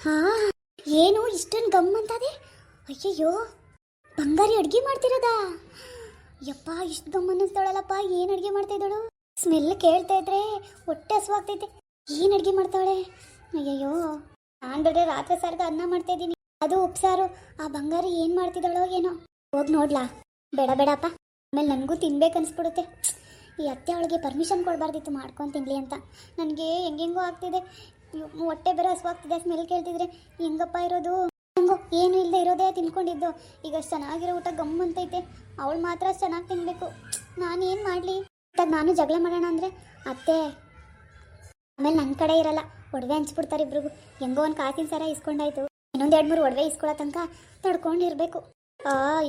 ಹಾ, ಏನು ಇಷ್ಟೊಂದು ಗಮ್ಮಂತದೆ. ಅಯ್ಯಯ್ಯೋ, ಬಂಗಾರಿ ಅಡ್ಗೆ ಮಾಡ್ತಿರೋದಾ? ಯಪ್ಪ, ಇಷ್ಟು ಗಮ್ಮನಿಸ್ತಾಳಲ್ಲಪ್ಪ. ಏನು ಅಡ್ಗೆ ಮಾಡ್ತಾ ಇದ್ದಾಳು? ಸ್ಮೆಲ್ ಕೇಳ್ತಾ ಇದ್ರೆ ಹೊಟ್ಟೆ ಹಸುವಾಗ್ತೈತೆ. ಏನು ಅಡ್ಗೆ ಮಾಡ್ತಾವಳೆ? ಅಯ್ಯಯ್ಯೋ, ನಾನು ಬೇರೆ ರಾತ್ರಿ ಸಾರ್ಗ ಅನ್ನ ಮಾಡ್ತಾ ಇದ್ದೀನಿ, ಅದು ಉಪ್ಸಾರು. ಆ ಬಂಗಾರಿ ಏನು ಮಾಡ್ತಿದ್ದಾಳೋ ಏನೋ. ಹೋಗಿ ನೋಡ್ಲಾ? ಬೇಡ ಬೇಡಪ್ಪ, ಆಮೇಲೆ ನನಗೂ ತಿನ್ಬೇಕನ್ಸ್ಬಿಡುತ್ತೆ. ಈ ಅತ್ತೆ ಅವಳಿಗೆ ಪರ್ಮಿಷನ್ ಕೊಡಬಾರ್ದಿತ್ತು ಮಾಡ್ಕೊಂಡು ತಿನ್ಲಿ ಅಂತ. ನನಗೆ ಹೆಂಗೆಂಗೋ ಆಗ್ತಿದೆ, ಹೊಟ್ಟೆ ಬೇರೆ ಹಸುವಾಗ್ತಿದೆ. ಸ್ಮೆಲ್ ಕೇಳ್ತಿದ್ರೆ ಹೆಂಗಪ್ಪ ಇರೋದು? ಹೆಂಗೋ ಏನು ಇಲ್ಲದೆ ಇರೋದೇ ತಿನ್ಕೊಂಡಿದ್ದು. ಈಗ ಅಷ್ಟು ಚೆನ್ನಾಗಿರೋ ಊಟ ಗಮ್ ಅಂತೈತೆ, ಅವಳು ಮಾತ್ರ ಅಷ್ಟು ಚೆನ್ನಾಗಿ ತಿನ್ನಬೇಕು. ನಾನು ಏನು ಮಾಡಲಿ? ನಾನು ಜಗಳ ಮಾಡೋಣ ಅಂದರೆ ಅತ್ತೆ ಆಮೇಲೆ ನನ್ನ ಕಡೆ ಇರಲ್ಲ, ಒಡವೆ ಹಂಚ್ಬಿಡ್ತಾರೆ ಇಬ್ರಿಗೂ. ಹೆಂಗೋ ಒಂದು ಕಾಸಿನ ಸರ ಇಸ್ಕೊಂಡಾಯ್ತು, ಇನ್ನೊಂದು 2-3 ಒಡವೆ ಇಸ್ಕೊಳ್ಳೋ ತನಕ ತಡ್ಕೊಂಡಿರ್ಬೇಕು.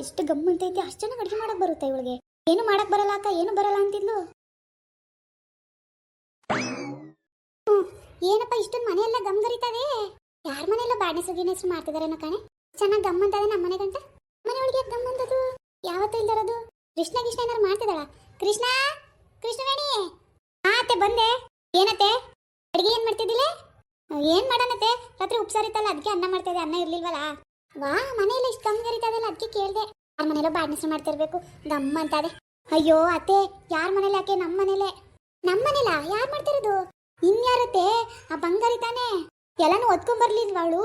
ಇಷ್ಟು ಗಮ್ಮಂತೈತಿ. ಅಷ್ಟು ಚೆನ್ನಾಗಿ ಅಡುಗೆ ಮಾಡಕ್ಕೆ ಬರುತ್ತೆ ಇವಳಿಗೆ. ಏನು ಮಾಡಕ್ಕೆ ಬರಲ್ಲ ಅಕ್ಕ, ಏನು ಬರಲ್ಲ ಅಂತಿದ್ಲು. ಏನಪ್ಪ ಇಷ್ಟೊಂದು ಮನೆಯೆಲ್ಲ ಗರಿತಾವೆ? ಯಾರ ಮನೆಯಲ್ಲ ಬಾಡ್ನೆ ಸುಗಿನ ಹೆಸರು ಮಾಡ್ತಿದಾರೇನೋ ಕಣೆ. ಚೆನ್ನಾಗಿ ಗಮ್ಮಂತದೆ ನಮ್ಮ ಮನೆ ಗಂಟ. ಮನೆ ಒಳಗೆ ಗಮ್ಮಂತದು ಯಾವತ್ತೂ ಇಲ್ದಿರೋದು. ಕೃಷ್ಣ ಏನಾರು ಮಾಡ್ತಿದ್ದಾಳ? ಕೃಷ್ಣ ಕೃಷ್ಣವೇಣಿ. ಹಾ ಅತ್ತೆ ಬಂದೆ. ಏನತ್ತೆ ಅಡಿಗೆ ಏನು ಮಾಡ್ತಿದ್ದಿಲ್ಲ? ಏನು ಮಾಡೋಣತ್ತೆ, ರಾತ್ರಿ ಉಪ್ಸಾರಿತ್ತಲ್ಲ ಅದಕ್ಕೆ ಅನ್ನ ಮಾಡ್ತಿದ್ದೆ. ಅನ್ನ ಇರ್ಲಿಲ್ವಲ್ಲ. ವಾ, ಮನೆಯಲ್ಲ ಇಷ್ಟು ಗರಿತದಲ್ಲ ಅದಕ್ಕೆ ಕೇಳಿದೆ. ಯಾರ ಮನೆಯಲ್ಲ ಬಾಡ್ನೆ ಹೆಸರು ಮಾಡ್ತಿರ್ಬೇಕು, ಗಮ್ಮ ಅಂತದೆ. ಅಯ್ಯೋ ಅತ್ತೆ, ಯಾರ ಮನೇಲಿ? ಯಾಕೆ ನಮ್ಮ ಮನೇಲೆ. ನಮ್ಮ ಮನೇಲ ಯಾರು ಮಾಡ್ತಿರೋದು? ಇನ್ಯಾರತ್ತೆ? ಆ ಬಂಗಾರಿ ತಾನೇ. ಎಲ್ಲಾನು ಒದ್ಕೊಂಬರ್ಲಿಲ್ವ ಅವಳು?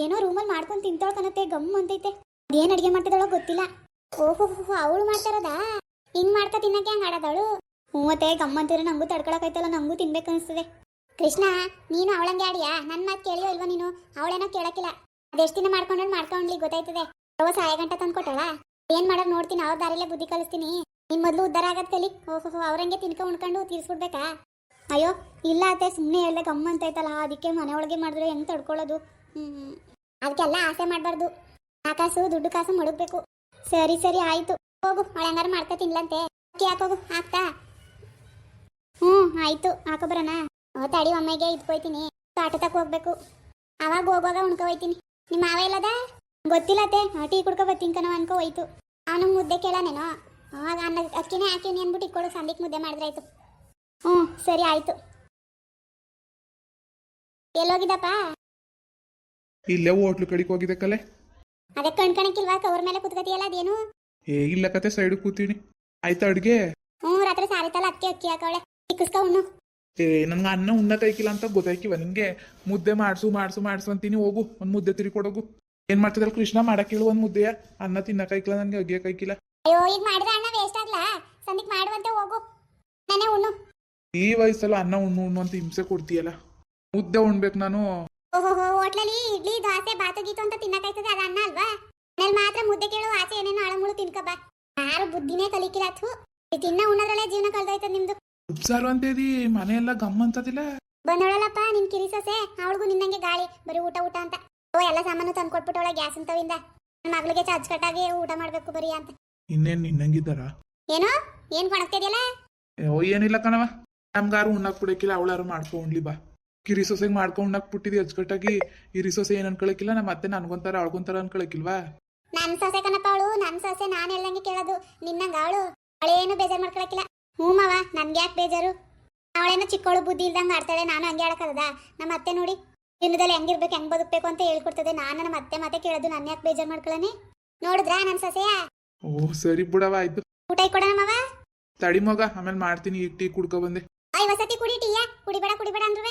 ಏನೋ ರೂಮಲ್ಲಿ ಮಾಡ್ಕೊಂಡು ತಿಂತಾಳ್ಕನತ್ತೆ, ಗಮ್ ಅಂತೈತೆ. ಅದೇನು ಅಡುಗೆ ಮಾಡ್ತಿದ್ದಾಳೋ ಗೊತ್ತಿಲ್ಲ. ಓಹೋ, ಅವಳು ಮಾಡ್ತಾರದಾ? ಹಿಂಗ್ ಮಾಡ್ತಾ ತಿನ್ನಕ್ಕೆ ಹಂಗೆ ಆಡೋದವಳು? ಹೂವತ್ತೆ, ಗಮ್ಮಂತೀರ ನಂಗೂ ತಡ್ಕೊಳಕಾಯ್ತಲ್ಲ, ನಂಗೂ ತಿನ್ಬೇಕು ಅನಿಸ್ತದೆ. ಕೃಷ್ಣ, ನೀನು ಅವಳಂಗೆ ಆಡಿಯಾ? ನನ್ನ ಮಾತು ಕೇಳಿಯೋ ಇಲ್ವಾ ನೀನು? ಅವಳೇನೋ ಕೇಳಕ್ಕಿಲ್ಲ. ಅದೆಷ್ಟು ದಿನ ಮಾಡ್ಕೊಂಡ್ಲಿ ಗೊತ್ತಾಯ್ತದೆ. ಸಹಾಯ ಗಂಟ ತಂದ್ಕೊಟ್ಟಳ. ಏನ್ ಮಾಡೋದು ನೋಡ್ತೀನಿ, ಅವ್ರ ದಾರಿಲೇ ಬುದ್ಧಿ ಕಲಿಸ್ತೀನಿ. ನಿಮ್ ಮೊದಲು ಉದ್ಧಾರ ಆಗತ್ ಕಲಿ. ಓಹೋ, ಅವ್ರಂಗೆ ತಿನ್ಕೊಂಡು ಉಣ್ಕೊಂಡು ತೀರ್ಸ್ಬಿಡ್ಬೇಕಾ? ಅಯ್ಯೋ ಇಲ್ಲ ಅತ್ತೆ, ಸುಮ್ಮನೆ ಹೇಳ್ದೆ ಗಮ್ಮ ಅಂತೈತಲ್ಲ, ಅದಕ್ಕೆ ಮನೆ ಒಳಗೆ ಮಾಡಿದ್ರೆ ಹೆಂಗೆ ತಡ್ಕೊಳ್ಳೋದು? ಅದಕ್ಕೆಲ್ಲ ಆಸೆ ಮಾಡಬಾರ್ದು. ಆ ಕಾಸು ದುಡ್ಡು ಕಾಸು ಮಡಗಬೇಕು. ಸರಿ ಸರಿ ಆಯ್ತು, ಹೋಗು. ಅವಳು ಹೆಂಗಾರು ಮಾಡ್ತಾ ತಿನ್ಲಂತೆ. ಹಾಕೋಗು, ಹಾಕ್ತಾ? ಆಯ್ತು, ಹಾಕೋಬರೋಣ. ತಡಿ, ಅಮ್ಮಗೆ ಇಟ್ಕೊಯ್ತೀನಿ. ಆಟ ತಕ ಹೋಗ್ಬೇಕು. ಅವಾಗ ಹೋಗುವಾಗ ಉಣ್ಕೊ ಹೋಯ್ತೀನಿ. ನಿಮ್ಮ ಮಾವ ಇಲ್ಲದ? ಗೊತ್ತಿಲ್ಲ ಅತ್ತೆ, ಟೀ ಕುಡ್ಕೊ ಬರ್ತೀನಿ ಕಣವ ಅನ್ಕೋ ಹೋಯ್ತು. ಅವನು ಮುದ್ದೆ ಕೇಳನೇನೋ, ಆಗ ಅನ್ನ ಅಕ್ಕಿನೇ ಹಾಕಿವ್ನಿ ಅಂದ್ಬಿಟ್ಟು ಇಟ್ಕೊಡು, ಸಂದಿಗೆ ಮುದ್ದೆ ಮಾಡಿದ್ರಾಯ್ತು. ಸರಿ ಆಯ್ತು. ಎಲ್ಲೋಗಿದ್ದಪ್ಪ? ಇಲ್ಲೇ ಹೋಟ್ಲು ಕಡಿಗೆ ಹೋಗಿದೆ ಕಲೆ. ಅದೇ ಕಣ್ಕಣಕ್ಕಿಲ್ವಾ? ಕವರ್ ಮೇಲೆ ಕುತ್ಕತಿಯಲ್ಲ, ಅದೇನು? ಇಲ್ಲ ಕತೆ, ಸೈಡ್ ಕೂತೀನಿ. ಆಯ್ತಾ ಅಡ್ಗೆ? ರಾತ್ರಿ ಸಾರಿತಲ್ಲ ಅದಕ್ಕೆ ಅಕ್ಕಿ ಹಾಕವಳೆ. ಚಿಕ್ಕಸ್ಕ ಉಣ್ಣು. ನನ್ಗೆ ಅನ್ನ ಉಣ್ಣತೈಕಿಲ್ಲ ಅಂತ ಗೊತ್ತಾಯ್ಕಿವ ನಿಂಗೆ. ಮುದ್ದೆ ಮಾಡ್ಸು ಅಂತೀನಿ. ಹೋಗು, ಒಂದು ಮುದ್ದೆ ತಿರ್ಕೊಡೋಗು. ಏನ್ ಮಾಡ್ತಿದ್ದಲ್ಲ ಕೃಷ್ಣ? ಮಾಡಕ್ ಹೇಳು ಒಂದು ಮುದ್ದೆಯ. ಅನ್ನ ತಿನ್ನಕೈಕಿಲ್ಲ ನನ್ಗೆ, ಅಗ್ಗೆ ಕೈಕಿಲ್ಲ. ಅಯ್ಯೋ, ಈಗ ಮಾಡಿದ್ರೆ ಅನ್ನ ವೇಸ್ಟ್ ಆಗ್ಲಾ? ಸಂದಿಕ್ ಮಾಡುವಂತೆ ಹೋಗು, ನಾನೇ ಉಣ್ಣು. ಈ ವಯಸ್ಸಲ್ಲ ಅನ್ನ ಉಣ್ಣು ಅಂತ ಹಿಂಸೆ ಕೊಡ್ತೀಯಲ್ಲ. ಮುದ್ದೆ ಉಣ್ಬೇಕು ನಾನು. ಓಹೋ, ಹೋಟ್ಲಲ್ಲಿ ಇಡ್ಲಿ ದೋಸೆ ಬಾತು ಗೀತು ಅಂತ ತಿನ್ನಕಾಯ್ತದೆ, ಅದು ಅನ್ನ ಅಲ್ವಾ? ನಲ್ಲಿ ಮಾತ್ರ ಮುದ್ದೆ ಕೇಳು, ಆಚೆ ಏನೇನೋ ಅಳಮುಳು ತಿನ್ಕಬ. ಯಾರು ಬುದ್ಧಿನೇ ಕಲಿಕಿಲ್ಲ. ತಿನ್ನ ಉಣ್ಣದ್ರಲ್ಲೇ ಜೀವನ ಕಳ್ದೋಯ್ತದ ನಿಮ್ದು. ಉಪ್ಸಾರು ಅಂತೇದಿ, ಮನೆಯೆಲ್ಲ ಗಮ್ಮ ಅಂತದಿಲ್ಲ. ಬಂದೋಳಲ್ಲಪ್ಪ ನಿನ್ ಕಿರಿಸೊಸೆ, ಅವಳಿಗೂ ನಿನ್ನಂಗೆ ಗಾಳಿ, ಬರೀ ಊಟ ಅಂತ. ಎಲ್ಲ ಸಾಮಾನು ತಂದು ಕೊಟ್ಬಿಟ್ಟವಳ ಗ್ಯಾಸ್ ಅಂತವಿಂದ. ನನ್ನ ಮಗಳಿಗೆ ಚಾರ್ಜ್ ಕಟ್ಟಾಗಿ ಊಟ ಮಾಡ್ಬೇಕು ಬರೀ ಅಂತ. ಇನ್ನೇನ್ ನಿನ್ನಂಗಿದ್ದಾರ? ಏನೋ ಏನ್ ಕಾಣಕ್ತಿದ್ಯಲ್ಲ? ಏನಿಲ್ಲ ಕಣವ, ನಮ್ಗಾರು ಉಣ್ಣಕ್ ಬಿಡಕ್ಕಿಲ್ಲ. ಅವಳಾರು ಮಾಡ್ಕೊಂಡ್ಲಿ ಬಾ. ಕಿರಿಸೊಸೆಗೆ ಮಾಡ್ಕೊಂಡು ಉಣ್ಣಕ್ ಬಿಟ್ಟಿದ್ದಿ ಅಚ್ಚುಕಟ್ಟಾಗಿ. ಈ ರಿಸೊಸೆ ಏನ್ ಅನ್ಕೊಳಕಿಲ್ಲ, ನಮ್ಮ ಅತ್ತೆ ನನ್ಗೊಂತಾರ ಅವಳ್ಗೊಂತಾರ ಅನ್ಕೊಳಕಿಲ್ವಾ? ನನ್ ಸೊಸೆ ಕಣಪ್ಪ ಅವಳು, ನನ್ ಸೊಸೆ. ನಾನು ಎಲ್ಲಂಗೆ ಕೇಳೋದು, ನಿನ್ನಂಗ ಅವಳು. ಅವಳೇನು ಬೇಜಾರು ಮಾಡ್ಕೊಳಕಿಲ್ಲ. ಮಾವ, ನನ್ಗೆ ಯಾಕೆ ಬೇಜಾರು? ಅವಳೇನೋ ಚಿಕ್ಕವಳು, ಬುದ್ಧಿ ಇಲ್ದಂಗೆ ಆಡ್ತಾಳೆ. ನಾನು ಹಂಗೆ ಆಡಕ್ಕದ? ನಮ್ಮ ಅತ್ತೆ ನೋಡಿ, ದಿನದಲ್ಲಿ ಹೆಂಗಿರ್ಬೇಕು, ಹೆಂಗ್ ಬದುಕ್ಬೇಕು ಅಂತ ಹೇಳ್ಕೊಡ್ತದೆ. ನಾನು ನಮ್ಮ ಅತ್ತೆ ಮತ್ತೆ ಕೇಳೋದು, ನನ್ನ ಯಾಕೆ ಬೇಜಾರು ಮಾಡ್ಕೊಳ್ಳನೆ? ನೋಡಿದ್ರಾ ನನ್ ಸೊಸೆಯ? ಸರಿ ಬಿಡವ, ಆಯ್ತು. ಊಟ ಕೊಡೋಣ ಮಾವ? ತಡಿ ಮಗ, ಆಮೇಲೆ ಮಾಡ್ತೀನಿ. ಈಗ ಟೀ ಕುಡ್ಕೊ ಬಂದೆ. ವಸತಿ ಕುಡಿ ಟೀಯ, ಕುಡಿಬೇಡ ಅಂದ್ರೆ.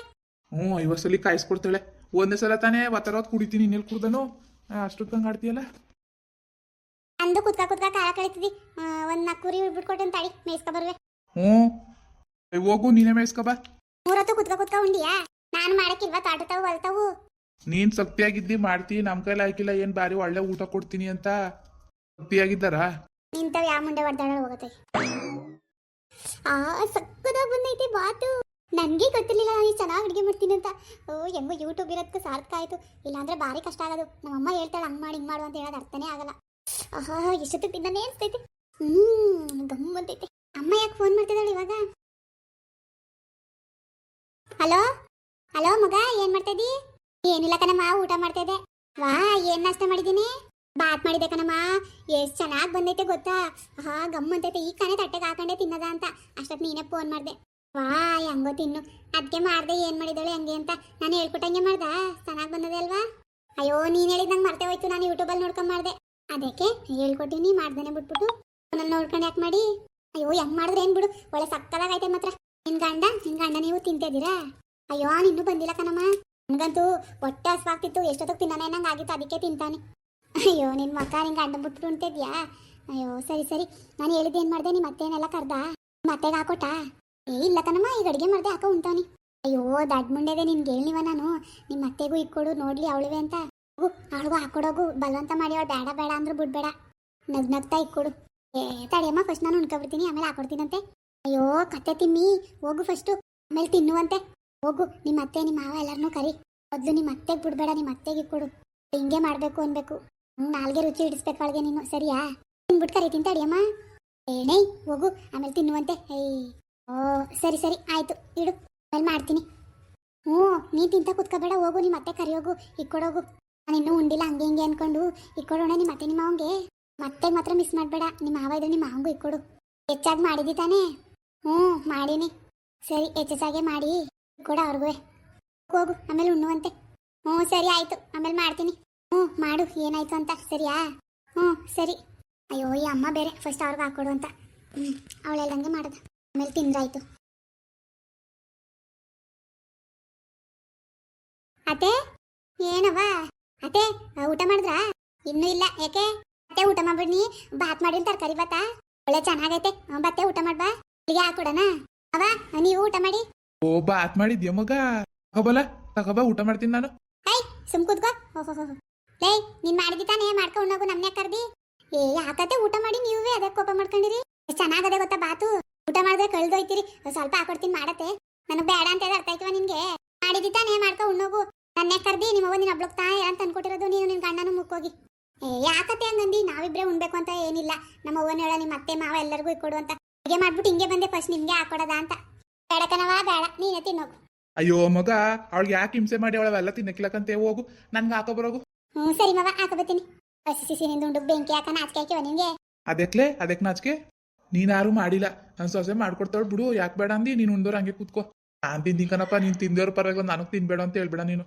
ಐವತ್ತಲ್ಲಿ ಕಾಯಿಸ್ಕೊಡ್ತಾಳೆ. ಒಂದೇ ಸಲ ತಾನೇ ಒತ್ತರೋದ್ ಕುಡಿತೀನಿ. ಇನ್ನೆಲ್ಲಿ ಕುಡ್ದನು ಅಷ್ಟೊತ್ತಂಗೆ ಆಡ್ತೀಯಲ್ಲ. ಅಂದು ಕುತ್ಕ ಕಾಲ ಕಳಿತಿದ್ದಿ. ಒಂದ್ 4 ಕುರಿ ಬಿಟ್ಕೊಟ್ಟು ತಡಿ, ಮೇಯ್ಸ್ಕೊ ಬರ್ವೆ. ಹೋಗು, ನೀನೇ ಮೇಯ್ಸ್ಕೊ ಬಾ. 3 ಹೊತ್ತು ಕುತ್ಕ ಉಂಡಿಯಾ? ನಾನು ಮಾಡಕ್ಕಿಲ್ವಾ? ತಾಟತಾವು ಹೊಲ್ತಾವು. ನೀನ್ ಶಕ್ತಿಯಾಗಿದ್ದಿ, ಮಾಡ್ತಿ. ನಮ್ ಕೈಲಿ ಹಾಕಿಲ್ಲ. ಏನ್ ಬಾರಿ ಒಳ್ಳೆ ಊಟ ಕೊಡ್ತೀನಿ ಅಂತ ಶಕ್ತಿಯಾಗಿದ್ದಾರ? ನಿಂತವ್ ಯಾವ ಮುಂಡೆ ಹೊಡ್ದಾಳ ಹೋಗತ್ತೆ. ಸಕ್ಕದ ಬಂದೈತೆ ಬಾತು. ನನ್ಗೆ ಗೊತ್ತಿರ್ಲಿಲ್ಲ ನಾನು ಚೆನ್ನಾಗಿ ಅಡುಗೆ ಮಾಡ್ತೀನಿ ಅಂತ. ಹೆಂಗೋ ಯೂಟ್ಯೂಬ್ ಇರೋದಕ್ಕೆ ಸಾರ್ಥಕ ಆಯ್ತು. ಇಲ್ಲಾಂದ್ರೆ ಭಾರಿ ಕಷ್ಟ ಆಗೋದು. ನಮ್ಮಮ್ಮ ಹೇಳ್ತಾಳೆ ಹಂಗ್ ಮಾಡಿ ಹಿಂಗ್ ಮಾಡು ಅಂತ ಹೇಳೋದು ಅರ್ಥನೇ ಆಗಲ್ಲ. ಎಷ್ಟೊತ್ತು ತಿನ್ನನೇ ಅನ್ಸ್ತೈತೆ. ಗಮ್ ಅಂತೈತೆ. ಅಮ್ಮ ಯಾಕೆ ಫೋನ್ ಮಾಡ್ತಿದ್ದಾಳೆ ಇವಾಗ? ಹಲೋ ಮಗ, ಏನ್ ಮಾಡ್ತಾ ಇದ್ದಿ? ಏನಿಲ್ಲ ಕಣಮ್ಮ, ಊಟ ಮಾಡ್ತಾ ಇದ್ದೆ. ವಾ, ಏನ್ ನಾಷ್ಟ ಮಾಡಿದೀನಿ? ಬಾತ್ ಮಾಡಿದೆ ಕಣಮ್ಮ. ಎಷ್ಟು ಚೆನ್ನಾಗಿ ಬಂದೈತೆ ಗೊತ್ತಾ? ಗಮ್ ಅಂತೈತೆ. ಈಗ ತಾನೇ ತಟ್ಟೆಗೆ ಹಾಕೊಂಡೆ ತಿನ್ನದ ಅಂತ ಅಷ್ಟೊತ್ತು ನೀನೇ ಫೋನ್ ಮಾಡ್ದೆ. ವಾ, ಹೆಂಗೋ ತಿನ್ನು. ಅದಕ್ಕೆ ಮಾಡ್ದೆ, ಏನ್ ಮಾಡಿದಾಳೆ ಹಂಗೆ ಅಂತ. ನಾನು ಹೇಳ್ಕೊಟ್ಟಂಗೆ ಮಾಡ್ದ. ಚೆನ್ನಾಗಿ ಬಂದದೆ ಅಲ್ವಾ? ಅಯ್ಯೋ ನೀನ್ ಹೇಳಿದಂಗೆ ಮರ್ತೆ ಹೋಯ್ತು, ನಾನು ಯೂಟ್ಯೂಬಲ್ಲಿ ನೋಡ್ಕೊಂಡ್ ಮಾಡ್ದೆ. ಅದಕ್ಕೆ ಹೇಳ್ಕೊಟ್ಟಿನಿ, ಮಾಡ್ದೇನೆ ಬಿಟ್ಬಿಟ್ಟು ನನ್ನ ನೋಡ್ಕೊಂಡು ಯಾಕೆ ಮಾಡಿ. ಅಯ್ಯೋ ಹೆಂಗ್ ಮಾಡಿದ್ರೆ ಏನ್ ಬಿಡು, ಒಳ್ಳೆ ಸಕ್ಕದಾಗೈತೆ ಮಾತ್ರ. ನಿನ್ ಗಂಡ ನೀವು ತಿಂತಿದ್ದೀರಾ? ಅಯ್ಯೋ ನಿನ್ನೂ ಬಂದಿಲ್ಲ ಕಣಮ್ಮ. ನನ್ಗಂತೂ ಹೊಟ್ಟೆ ಹಸ್ವಾಗ್ತಿತ್ತು, ಎಷ್ಟೊತ್ತಿಗೆ ತಿನ್ನೋಣ ನಂಗೆ ಆಗಿತ್ತು, ಅದಕ್ಕೆ ತಿಂತಾನೆ. ಅಯ್ಯೋ ನಿನ್ ಮಕ್ಕ ನಿನ್ ಗಂಡ ಬಿಟ್ಬಿಟ್ಟು ಉಂಟಿದ್ಯಾ? ಅಯ್ಯೋ ಸರಿ ಸರಿ, ನಾನು ಹೇಳಿದ್ದು ಏನ್ ಮಾಡ್ದೆ, ನಿಮ್ಮ ಅತ್ತೇನೆಲ್ಲ ಕರ್ದ ಮತ್ತೆಗೆ ಹಾಕೋಟಾ? ಇಲ್ಲ ಕಣಮ್ಮ, ಈಗ ಅಡುಗೆ ಮಾಡ್ದೆ ಹಾಕೋ ಉಂಟಾನಿ. ಅಯ್ಯೋ ದಡ್ ಮುಂಡೆದೆ, ನಿನ್ಗೆ ಹೇಳಿವ ನಾನು, ನಿಮ್ಮ ಅತ್ತೆಗೂ ಇಕ್ಕೊಡು ನೋಡ್ಲಿ ಅವಳಿವೆ ಅಂತ. ಹೋಗು ಅವಳಿಗೂ ಹಾಕೊಡೋಗು, ಬಲವಂತ ಮಾಡಿ ಅವಳು ಬೇಡ ಬೇಡ ಅಂದ್ರೂ ಬಿಡ್ಬೇಡ, ನಗ್ನಗ್ತಾ ಇಕ್ಕೊಡು. ತಡಿಯಮ್ಮ, ಫಸ್ಟ್ ನಾನು ಉಣ್ಕೊಬಿಡ್ತೀನಿ, ಆಮೇಲೆ ಹಾಕೊಡ್ತೀನಂತೆ. ಅಯ್ಯೋ ಕತ್ತೆ ತಿಮ್ಮಿ, ಹೋಗು ಫಸ್ಟು, ಆಮೇಲೆ ತಿನ್ನುವಂತೆ. ಹೋಗು, ನಿಮ್ಮ ಅತ್ತೆ ನಿಮ್ಮ ಮಾವ ಎಲ್ಲರನ್ನೂ ಕರಿ. ಮೊದಲು ನಿಮ್ಮ ಅತ್ತೆಗೆ ಬಿಡ್ಬೇಡ, ನಿಮ್ಮ ಅತ್ತೆಗೆ ಇಕ್ಕೊಡು. ಹಿಂಗೆ ಮಾಡಬೇಕು ಅನ್ಬೇಕು. ನಾಲ್ಗೆ ರುಚಿ ಹಿಡಿಸ್ಬೇಕು ಅವಳಿಗೆ ನೀನು, ಸರಿಯಾ? ತಿನ್ಬಿಟ್ಟು ಕರಿತೀನಿ ತಡಿಯಮ್ಮ. ಏನೇ ಹೋಗು, ಆಮೇಲೆ ತಿನ್ನುವಂತೆ. ಓ ಸರಿ ಸರಿ ಆಯ್ತು, ಇಡು, ಆಮೇಲೆ ಮಾಡ್ತೀನಿ. ಹ್ಞೂ ನೀನು ತಿಂತ ಕುತ್ಕೋಬೇಡ, ಹೋಗು, ನಿಮ್ಮ ಅತ್ತೆ ಕರಿಯೋಗು, ಇಕ್ಕೊಡೋಗು. ನಾನು ಇನ್ನೂ ಉಂಡಿಲ್ಲ ಹಂಗೆ ಹಿಂಗೆ ಅನ್ಕೊಂಡು ಇಕ್ಕೊಡೋಣ ನಿಮ್ಮ ಅತ್ತೆ ನಿಮ್ಮ ಮಾವಂಗೆ. ಮತ್ತೆ ಮಾತ್ರ ಮಿಸ್ ಮಾಡಬೇಡ, ನಿಮ್ಮ ಮಾವ ಇದ್ರೆ ನಿಮ್ಮ ಮಾವಂಗೂ ಇಕ್ಕೊಡು. ಹೆಚ್ಚಾಗಿ ಮಾಡಿದಿ ತಾನೇ? ಹ್ಞೂ ಮಾಡೀನಿ. ಸರಿ ಹೆಚ್ಚಾಗೆ ಮಾಡಿ ಇಕ್ಕೊಡ ಅವ್ರಿಗೂ. ಹೋಗು ಆಮೇಲೆ ಉಣ್ಣುವಂತೆ. ಹ್ಞೂ ಸರಿ ಆಯಿತು, ಆಮೇಲೆ ಮಾಡ್ತೀನಿ. ಹ್ಞೂ ಮಾಡು, ಏನಾಯ್ತು ಅಂತ, ಸರಿಯಾ? ಹ್ಞೂ ಸರಿ. ಅಯ್ಯೋ ಈ ಅಮ್ಮ ಬೇರೆ ಫಸ್ಟ್ ಅವ್ರಿಗೆ ಹಾಕೊಡು ಅಂತ. ಅವಳೆಲ್ಲಂಗೆ ಮಾಡೋದು, ಆಮೇಲೆ ತಿಂದ್ರಾಯ್ತು. ಅತ್ತೆ ಏನವ ಅತ್ತೆ, ಊಟ ಮಾಡಿದ್ರಾ? ಇನ್ನೂ ಇಲ್ಲ, ಯಾಕೆ ಅತ್ತೆ? ಊಟ ಮಾಡ್ಬಿಡ್ನಿ, ಬಾತ್ ಮಾಡಿ ತರಕಾರಿ ಬಾತಾ ಒಳ್ಳೆ ಚೆನ್ನಾಗೈತೆ. ಬತ್ತೆ ಊಟ ಮಾಡ್ಬಾ, ಇಲ್ಲಿಗೆ ಹಾಕೊಡಣ. ಅವ ನೀವು ಊಟ ಮಾಡಿ. ಓ ಬಾತ್ ಮಾಡಿದ್ಯ ಮಗ? ತಗೋಬಲ್ಲ, ತಗೋಬಾ, ಊಟ ಮಾಡ್ತೀನಿ ನಾನು. ಹೈ ಸುಮ್ ಕೂತ್ಕೋ. ಓಹೋ ಲೇ, ನೀನ್ ಮಾಡಿದಿ ತಾನೇ, ಮಾಡ್ಕೊ ಉಣ್ಣೋಗು, ನಮ್ನೆ ಕರ್ದಿ. ಯಾಕತ್ತೆ ಊಟ ಮಾಡಿ ನೀವೇ ಅದೇ ಕೋಪ ಮಾಡ್ಕೊಂಡಿರಿ? ಎಷ್ಟು ಚೆನ್ನಾಗದೆ ಗೊತ್ತಾ ಬಾತು, ಊಟ ಮಾಡಿದ್ರೆ ಕಳ್ದೋಯ್ತಿರಿ. ಸ್ವಲ್ಪ ಹಾಕೊಡ್ತೀನಿ ಮಾಡತ್ತೆ, ನನಗೆ ಬೇಡ ಅಂತ ಅರ್ಥ ಆಯ್ತವ ನಿನ್ಗೆ? ಮಾಡಿದಿ ತಾನೇ, ಮಾಡ್ಕೊ ಉಣ್ಣೋಗು, ನನ್ನೇ ಕರ್ದಿ. ನಿಮ್ಮವ್ವ ನಿನ್ನ ಹಬ್ಳಕ್ ತಾ ಅಂತ ಅನ್ಕೊಟ್ಟಿರೋದು, ನೀನು ನಿನ್ ಗಂಡನು ಮುಕ್ಕೋಗಿ. ಯಾಕತ್ತೆ ಹಂಗಂದಿ? ನಾವಿಬ್ರೆ ಉಣ್ಬೇಕು ಅಂತ ಏನಿಲ್ಲ, ನಮ್ಮ ಅವ್ವನ ಹೇಳ ನಿಮ್ಮ ಅತ್ತೆ ಮಾವ ಎಲ್ಲರಿಗೂ ಇಕ್ಕೊಡು ಅಂತ. ಹೀಗೆ ಮಾಡ್ಬಿಟ್ಟು ಹಿಂಗೆ ಬಂದೆ, ಫಸ್ಟ್ ನಿಮ್ಗೆ ಹಾಕೊಡದ ಅಂತ. ಬೇಡಕನವ ಬೇಡ, ನೀನೇ ತಿನ್ನೋಗು. ಅಯ್ಯೋ ಮಗ, ಅವಳಿಗೆ ಯಾಕೆ ಹಿಂಸೆ ಮಾಡಿ ಅವಳೆಲ್ಲ ತಿನ್ನಕ್ಲಕ್ಕಂತೆ, ಹೋಗು, ನನ್ಗೆ ಹಾಕೋ ಬರೋಗು. ಸರಿ ಮಾವ, ಹಾಕೋಬತ್ತೀನಿ. ಹಸಿ ನಿಂದು ಬೆಂಕಿ ಹಾಕ ನಾಚಿಕೆ ಹಾಕಿವ ನಿನ್ಗೆ? ಅದಕ್ಕೆ ನಾಚಿಕೆ? ನೀನಾರು ಮಾಡಿಲ್ಲ, ನಾನು ಸೊಸೆ ಮಾಡ್ಕೊಡ್ತಾಳು ಬಿಡು, ಯಾಕೆ ಬೇಡ ಅಂದಿ? ನೀನು ಉಂಡೋರು ಹಂಗೆ ಕೂತ್ಕೋ. ನಾನು ತಿಂದಿಕನಪ್ಪ, ನೀನು ತಿಂದವ್ರ ಪರವಾಗಿಲ್ಲ, ನನಗೆ ತಿನ್ಬೇಡ ಅಂತ ಹೇಳ್ಬೇಡ ನೀನು.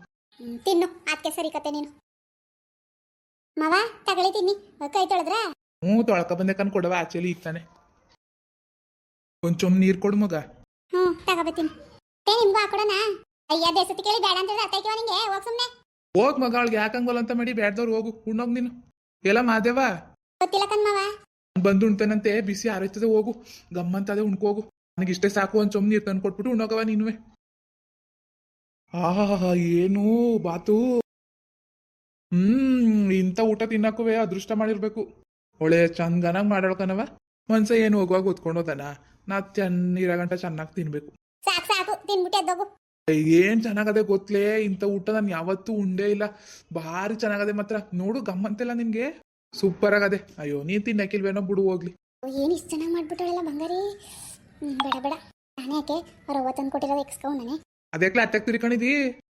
ತಿನ್ನು, ಅದಕ್ಕೆ ಸರಿ ಕತೆ ನೀನು. ಮಾವ ತಗೊಳ್ಳಿ ತಿನ್ನಿ, ಕೈ ತೊಳೆದ್ರ? ತೊಳ್ಕ ಬಂದೆ ಕಣ್ ಕೊಡವ, ಆಚೆಲಿ ಈಗ ತಾನೆ. ಕೊಂಚಮ್ ನೀರು ಕೊಡು ಮಗ. ತಗೋಬತ್ತೀನಿ. ನಿಮ್ಗೂ ಹಾಕೊಡೋಣ? ಅಯ್ಯ ದೇಸತಿ ಕೇಳಿ ಬೇಡ ಅಂತ ಅರ್ಥ ಆಯ್ತವ ನಿಂಗೆ? ಹೋಗ್ ಸುಮ್ನೆ ಹೋಗ್ ಮಗ, ಅವಳಿಗೆ ಯಾಕಂಗೋಲ್ಲ ಅಂತ ಮಾಡಿ ಬೇಡ್ದವ್ರು, ಹೋಗು ಉಣ್ಣೋಗ್ ನೀನು. ಎಲ್ಲ ಮಾದೇವ ಗೊತ್ತಿಲ್ಲ ಕಣ್ಮವ. ಬಂದು ಉಣ್ತಾನಂತೆ, ಬಿಸಿ ಆರೈತದೆ, ಹೋಗು ಗಮ್ಮಂತದೆ, ಉಣ್ಕೋಗು. ನನಗೆ ಇಷ್ಟೇ ಸಾಕು, ಒಂದು ಚೊಮ್ ನೀರು ತಂದು ಕೊಟ್ಬಿಟ್ಟು ಉಣ್ಣೋಗವ ನೀನುವೆ. ಆಹಾ ಏನು ಬಾತು, ಇಂಥ ಊಟ ತಿನ್ನಕ್ಕುವೆ ಅದೃಷ್ಟ ಮಾಡಿರ್ಬೇಕು. ಒಳ್ಳೆ ಚಂದನಾಗ್ ಮಾಡೋಳ್ಕನವ. ಮನ್ಸ ಏನು ಹೋಗುವಾಗ ಹೊತ್ಕೊಂಡೋದನ, ನಾ ನೀರ ಗಂಟ ಚೆನ್ನಾಗಿ ತಿನ್ಬೇಕು. ಸಾಕು ಸಾಕು, ತಿನ್ಬಿಟ್ಟು ಎದ್ದೋಗು. ಏನ್ ಚೆನ್ನಾಗದೆ ಗೊತ್ತಲೇ, ಇಂಥ ಊಟ ನಾನು ಯಾವತ್ತೂ ಉಂಡೇ ಇಲ್ಲ. ಭಾರಿ ಚೆನ್ನಾಗದೆ ಮಾತ್ರ, ನೋಡು ಗಮ್ಮಂತೆಲ್ಲ ನಿನ್ಗೆ ಸೂಪರ್ ಆಗದೆ. ಅಯ್ಯೋ ನೀನ್ ತಿನ್ನಕ್ಕಿಲ್ವೇನೋ, ಬಿಡು ಹೋಗ್ಲಿ. ಏನು ಇಷ್ಟು ಚೆನ್ನಾಗಿ ಮಾಡ್ಬಿಟ್ಟಳೆಲ್ಲ ಬಂಗಾರಿ. ಬೇಡ ಬೇಡ, ನಾನೇ ಯಾಕೆ ಅವ್ರ ತಂದು ಕೊಟ್ಟಿರೋದು ಎಕ್ಸ್ಕೌ ನಾನೇ. ಅದಕ್ಕೆ ಅತ್ತಕ್ಕೆ ತಿರ್ಕೊಂಡಿದಿ,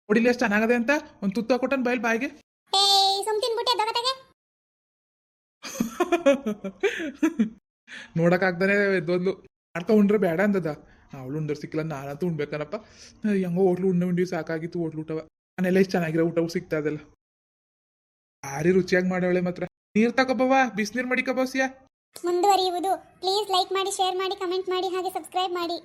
ನೋಡಿಲ್ಲ ಎಷ್ಟು ಚೆನ್ನಾಗದೆ ಅಂತ. ಒಂದು ತುತ್ತು ಹಾಕೊಟ್ಟನ್ ಬಯಲ್ ಬಾಯಿಗೆ. ಸುಮ್ ತಿನ್ಬಿಟ್ಟು ಎದ್ದೋಗತ್ತಾಗೆ. ನೋಡಕ್ ಆಗ್ದಾನೆ ಎದ್ದೋದ್ಲು. ಮಾಡ್ಕೊ ಉಂಡ್ರೆ ಬೇಡ ಅಂದದ, ಅವಳು ಉಂಡ್ರೆ ಸಿಕ್ಕಿಲ್ಲ, ನಾನಂತೂ ಉಣ್ಬೇಕನಪ್ಪ. ಹೆಂಗೋ ಹೋಟ್ಲು ಉಂಡಿ ಸಾಕಾಗಿತ್ತು, ಹೋಟ್ಲು ಊಟವ. ಮನೆಲ್ಲ ಇಷ್ಟು ಚೆನ್ನಾಗಿರೋ ಊಟವು ಸಿಗ್ತಾ ಅದಲ್ಲ. ಭಾರಿ ರುಚಿಯಾಗಿ ಮಾಡೋಳೆ ಮಾತ್ರ. ನೀರ್ ತಗೋಬವ, ಬಿಸಿನೀರ್ ಮಡಿಕಬೋಸಿಯಾ. ಮುಂದುವರಿಯುವುದು. ಪ್ಲೀಸ್ ಲೈಕ್ ಮಾಡಿ, ಶೇರ್ ಮಾಡಿ, ಕಮೆಂಟ್ ಮಾಡಿ, ಹಾಗೆ ಸಬ್ಸ್ಕ್ರೈಬ್ ಮಾಡಿ.